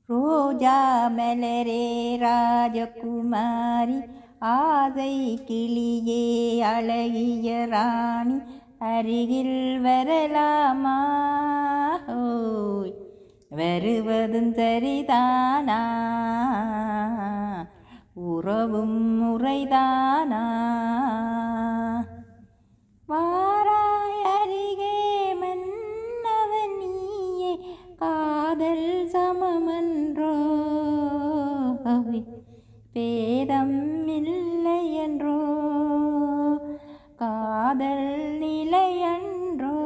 ரோஜா மலரே ராஜகுமாரி ஆசை கிளியே அழகிய ராணி அருகில் வரலாமா ஓய் வருவதும் சரிதானா உறவும் முறைதானா வாராய் அருகே மன்னவன் நீயே காதல் சமமன்றோ பேதம் இல்லை என்றோ காதல் நிலையன்றோ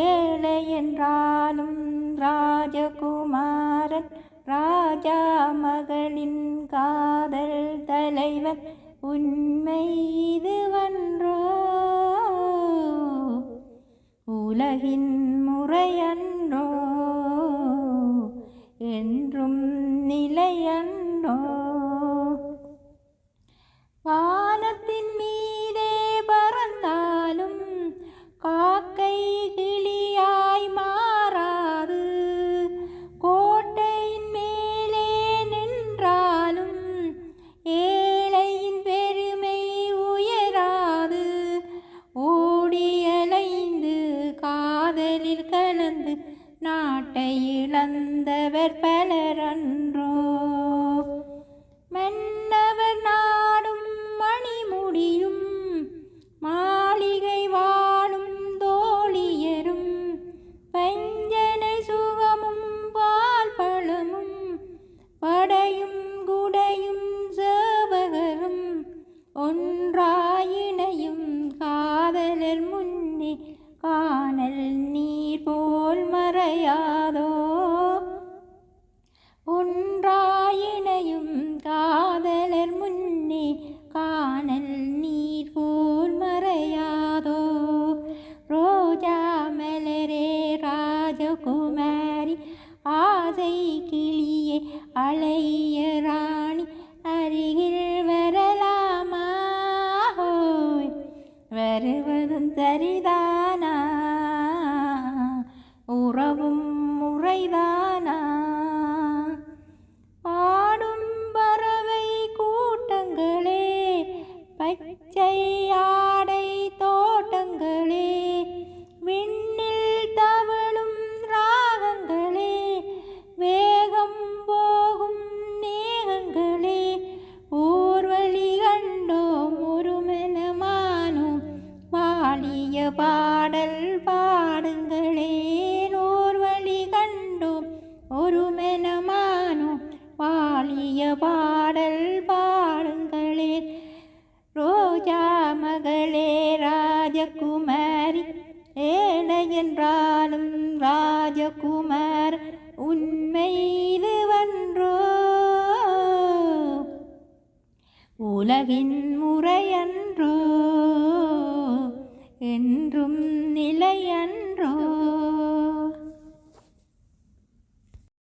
ஏழை என்றாலும் ராஜகுமாரன் ராஜா மகளின் காதல் தலைவன் உண்மை இதுவன்றோ உலகின் முறையன்றோ என்றும் நிலையன்றோ வானத்தின் மீதே பறந்தாலும் காக்கை கிளியாய் மாறாது கோட்டையின் மேலே நின்றாலும் ஏழையின் பெருமை உயராது ஓடியலைந்து காதலில் கலந்து நாட்டை இழந்தவர் பலரன்றோ மன்னவர் நாடும் மணிமுடியும் மாளிகை வாழும் தோழியரும் பஞ்சனை சுகமும் பால் பழமும் படையும் குடையும் சேவகரும் ஒன்றாயினையும் காதலர் முன்னே காணல் நீர் போல் மறையாதோ ஒன்றாயினையும் காதலர் முன்னே காணல் நீர் போல் மறையாதோ ரோஜா மலரே ராஜகுமாரி ஆசை கிளியே அழகிய ராணி அருகில் வரலாமா வருவதும் சரிதானா உறவும் முறைதானா பாடும் பறவை கூட்டங்களே பச்சை ஆடை தோட்டங்களே விண்ணில் தவழும் ராகங்களே வேகம் போகும் மேகங்களே ஊர்வழி கண்டோம் ஒரு மனமானோம் வாழிய பாடல் பாடுங்களே ஊர்வழி கண்டோம் ஒரு மனமானோம் வாழிய பாடல் பாடுங்களே ரோஜா மகளே ராஜகுமாரி ஏழை என்றாலும் ராஜகுமார் உண்மை இதுவன்றோ உலகின் முறையன்றோ